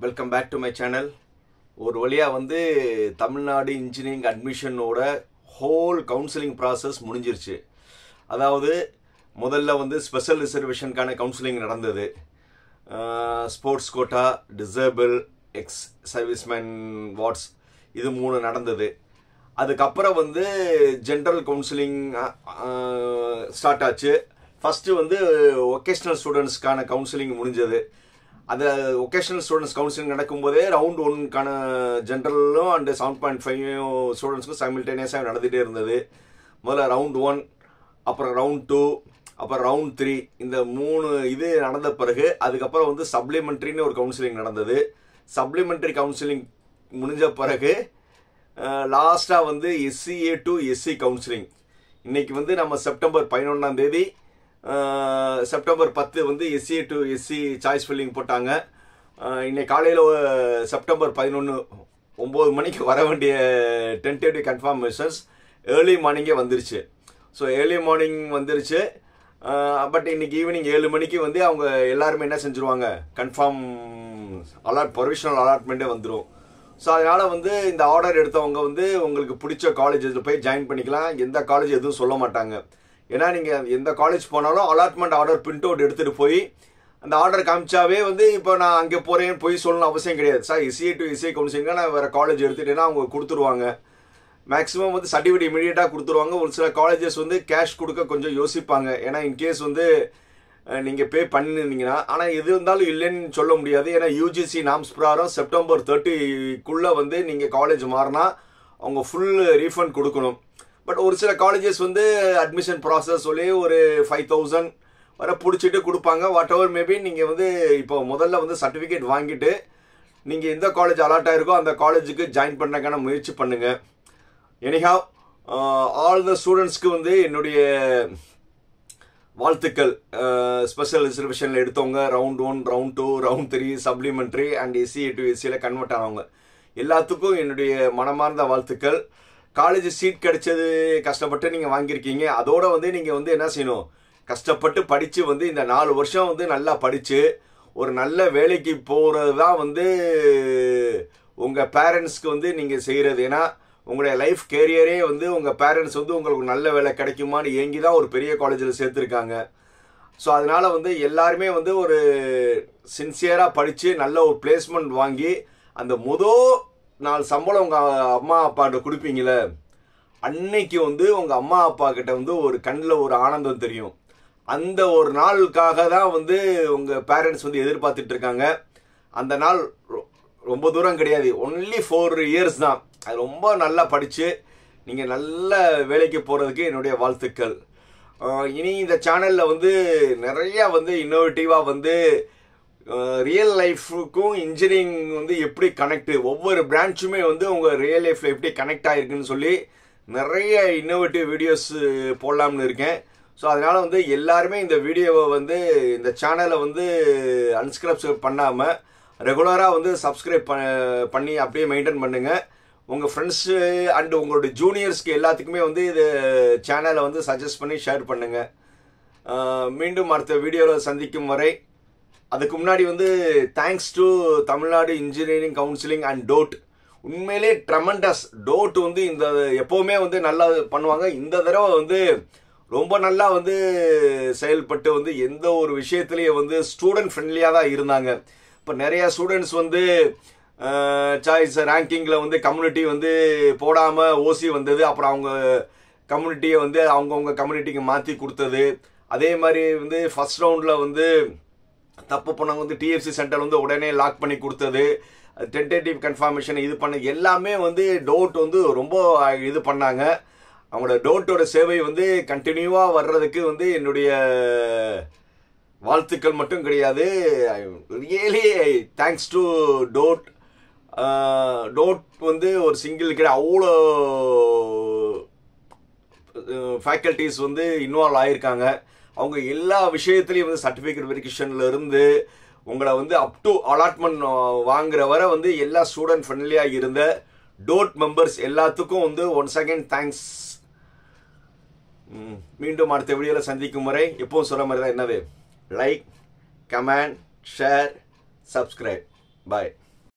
Welcome back to my channel. ஒரு வழியாக வந்து தமிழ்நாடு இன்ஜினியரிங் அட்மிஷனோட ஹோல் கவுன்சிலிங் ப்ராசஸ் முடிஞ்சிருச்சு. அதாவது முதல்ல வந்து ஸ்பெஷல் ரிசர்வேஷனுக்கான கவுன்சிலிங் நடந்தது. Sports quota, disable, ex serviceman wards, இது 3 நடந்தது. அதுக்கப்புறம் வந்து ஜென்ரல் கவுன்சிலிங் ஸ்டார்ட் ஆச்சு. ஃபஸ்ட்டு வந்து ஒகேஷ்னல் ஸ்டூடெண்ட்ஸ்க்கான கவுன்சிலிங் முடிஞ்சது. அந்த ஒகேஷ்னல் ஸ்டூடெண்ட்ஸ் கவுன்சிலிங் நடக்கும்போதே ரவுண்ட் 1க்கான ஜென்ரலும் அண்டு 7.5 ஸ்டூடெண்ட்ஸ்க்கும் சைமில்டேனியஸாக நடந்துகிட்டே இருந்தது. முதல்ல ரவுண்ட் 1, அப்புறம் ரவுண்ட் 2, அப்புறம் ரவுண்ட் 3, இந்த 3 இது நடந்த பிறகு அதுக்கப்புறம் வந்து சப்ளிமெண்ட்ரின்னு ஒரு கவுன்சிலிங் நடந்தது. சப்ளிமெண்ட்ரி கவுன்சிலிங் முடிஞ்ச பிறகு லாஸ்ட்டாக வந்து SCA to SC கவுன்சிலிங். இன்றைக்கி வந்து நம்ம செப்டம்பர் 11ஆம் தேதி, செப்டம்பர் 10 வந்து SCA to SC choice filling போட்டாங்க. இன்னைக்கு காலையில் செப்டம்பர் 11 9 மணிக்கு வர வேண்டிய டென்டேட்டிவ் கன்ஃபர்மேஷன்ஸ் ஏர்லி மார்னிங்கே வந்துருச்சு. ஸோ ஏர்லி மார்னிங் வந்துருச்சு. பட் இன்னைக்கு ஈவினிங் 7 மணிக்கு வந்து அவங்க எல்லாருமே என்ன செஞ்சுருவாங்க, கன்ஃபார்ம் ப்ரொவிஷனல் அலாட்மெண்ட்டே வந்துடும். ஸோ அதனால் வந்து இந்த ஆர்டர் எடுத்தவங்க வந்து உங்களுக்கு பிடிச்ச காலேஜில் போய் ஜாயின் பண்ணிக்கலாம். எந்த காலேஜ் எதுவும் சொல்ல மாட்டாங்க. ஏன்னா நீங்கள் எந்த காலேஜ் போனாலும் அலாட்மெண்ட் ஆர்டர் பிரிண்ட் அவுட் எடுத்துகிட்டு போய் அந்த ஆர்டர் காமிச்சாவே வந்து இப்போ நான் அங்கே போகிறேன்னு போய் சொல்லணும் அவசியம் கிடையாது. சார் SCA to SC கவுன்சிலிங்னா நான் வேறு காலேஜ் எடுத்துகிட்டேன்னா அவங்க கொடுத்துருவாங்க. மேக்ஸிமம் வந்து சர்டிஃபிகேட் இமீடியட்டாக கொடுத்துருவாங்க. ஒரு சில காலேஜஸ் வந்து கேஷ் கொடுக்க கொஞ்சம் யோசிப்பாங்க. ஏன்னா இன்கேஸ் வந்து நீங்கள் பே பண்ணியிருந்தீங்கன்னா. ஆனால் எது இருந்தாலும் இல்லைன்னு சொல்ல முடியாது. ஏன்னா UGC நாம்ஸ் பிரகாரம் செப்டம்பர் 30க்குள்ளே வந்து நீங்கள் காலேஜ் மாறினா அவங்க ஃபுல் ரீஃபண்ட் கொடுக்கணும். பட் ஒரு சில காலேஜஸ் வந்து அட்மிஷன் ப்ராசஸ் சொல்லி ஒரு 5,000 வர பிடிச்சிட்டு கொடுப்பாங்க. வாட் எவர் மேபி நீங்கள் வந்து இப்போ முதல்ல வந்து சர்டிஃபிகேட் வாங்கிட்டு நீங்கள் எந்த காலேஜ் அலாட் ஆகிருக்கோ அந்த காலேஜுக்கு ஜாயின் பண்ணக்கான முயற்சி பண்ணுங்கள். எனிஹாவ் ஆல் த ஸ்டூடெண்ட்ஸ்க்கு வந்து என்னுடைய வாழ்த்துக்கள். ஸ்பெஷல் ரிசர்வேஷனில் எடுத்தவங்க, round 1, round 2, round 3, supplementary and SCA to SCயில் கன்வெர்ட் ஆனவங்க எல்லாத்துக்கும் என்னுடைய மனமார்ந்த வாழ்த்துக்கள். காலேஜ் சீட் கிடைச்சது கஷ்டப்பட்டு நீங்கள் வாங்கியிருக்கீங்க. அதோடு வந்து நீங்கள் வந்து என்ன செய்யணும், கஷ்டப்பட்டு படித்து வந்து இந்த 4 வருஷம் வந்து நல்லா படித்து ஒரு நல்ல வேலைக்கு போகிறது தான் வந்து உங்கள் பேரண்ட்ஸ்க்கு வந்து நீங்கள் செய்கிறது. ஏன்னா உங்களுடைய லைஃப் கேரியரே வந்து உங்கள் பேரண்ட்ஸ் வந்து உங்களுக்கு நல்ல வேலை கிடைக்குமான்னு ஏங்கி தான் ஒரு பெரிய காலேஜில் சேர்த்துருக்காங்க. ஸோ அதனால் வந்து எல்லாருமே வந்து ஒரு சின்சியராக படித்து நல்ல ஒரு பிளேஸ்மெண்ட் வாங்கி அந்த நாள் சம்பளம் உங்கள் அம்மா அப்பாட்ட கொடுப்பீங்களே, அன்னைக்கு வந்து உங்கள் அம்மா அப்பா கிட்ட வந்து ஒரு கண்ணில் ஒரு ஆனந்தம் தெரியும். அந்த ஒரு நாளுக்காக தான் வந்து உங்கள் பேரண்ட்ஸ் வந்து எதிர்பார்த்துட்டு இருக்காங்க. அந்த நாள் ரொம்ப தூரம் கிடையாது, ஒன்லி 4 இயர்ஸ் தான். அது ரொம்ப நல்லா படித்து நீங்கள் நல்ல வேலைக்கு போகிறதுக்கு என்னுடைய வாழ்த்துக்கள். இனி இந்த சேனலில் வந்து நிறையா வந்து இன்னோவேட்டிவாக வந்து ரியல் லைஃபுக்கும் இன்ஜினியரிங் வந்து எப்படி கனெக்ட், ஒவ்வொரு பிரான்ச்சுமே வந்து உங்கள் ரியல் லைஃப்பில் எப்படி கனெக்ட் ஆகிருக்குன்னு சொல்லி நிறைய இன்னோவேட்டிவ் வீடியோஸ் போடலாம்னு இருக்கேன். ஸோ அதனால் வந்து எல்லாருமே இந்த வீடியோவை வந்து இந்த சேனலை வந்து அன்சப்ஸ்கிரைப் பண்ணாமல் ரெகுலராக வந்து சப்ஸ்கிரைப் பண்ணி அப்படியே மெயின்டைன் பண்ணுங்கள். உங்கள் ஃப்ரெண்ட்ஸு அண்டு உங்களுடைய ஜூனியர்ஸ்க்கு எல்லாத்துக்குமே வந்து இது சேனலை வந்து சஜஸ்ட் பண்ணி ஷேர் பண்ணுங்கள். மீண்டும் அடுத்த வீடியோவில் சந்திக்கும் வரை, அதுக்கு முன்னாடி வந்து thanks to Tamil Nadu engineering counselling and DOTE. உண்மையிலே ட்ரமெண்டஸ். டோட் வந்து இந்த எப்போவுமே வந்து நல்லா பண்ணுவாங்க. இந்த தடவை வந்து ரொம்ப நல்லா வந்து செயல்பட்டு வந்து எந்த ஒரு விஷயத்துலேயும் வந்து ஸ்டூடெண்ட் ஃப்ரெண்ட்லியாக தான் இருந்தாங்க. இப்போ நிறையா ஸ்டூடெண்ட்ஸ் வந்து சாய்ஸ் ரேங்கிங்கில் வந்து கம்யூனிட்டி வந்து போடாமல் OC வந்தது. அப்புறம் அவங்க கம்யூனிட்டியை வந்து அவங்கவுங்க கம்யூனிட்டிக்கு மாற்றி கொடுத்தது. அதே மாதிரி வந்து ஃபஸ்ட் ரவுண்டில் வந்து தப்பு பண்ணவங்க வந்து TFC சென்டர் வந்து உடனே லாக் பண்ணி கொடுத்தது. டென்டேட்டிவ் கன்ஃபர்மேஷன் இது பண்ண எல்லாமே வந்து டோட் வந்து ரொம்ப இது பண்ணாங்க. அவங்களோட டோட்டோட சேவை வந்து கண்டினியூவாக வர்றதுக்கு வந்து என்னுடைய வாழ்த்துக்கள் மட்டும் கிடையாது. ரியலி தேங்க்ஸ் டு டோட். டோட் வந்து ஒரு சிங்கிள் கிடையாது, அவ்வளோ ஃபேக்கல்ட்டிஸ் வந்து இன்வால்வ் ஆகியிருக்காங்க. அவங்க எல்லா விஷயத்துலையும் வந்து சர்டிஃபிகேட் வெரிஃபிகேஷனில் இருந்து உங்களை வந்து அப் டு அலாட்மெண்ட் வாங்குற வரை வந்து எல்லா ஸ்டூடெண்ட் ஃப்ரெண்ட்லியாக இருந்த டோட் மெம்பர்ஸ் எல்லாத்துக்கும் வந்து ஒன்ஸ் அகேன் தேங்க்ஸ். மீண்டும் அடுத்த வீடியோவில் சந்திக்கும் வரை எப்பவும் சொல்கிற மாதிரி தான், என்னது, லைக், கமெண்ட், ஷேர், சப்ஸ்கிரைப். பாய்.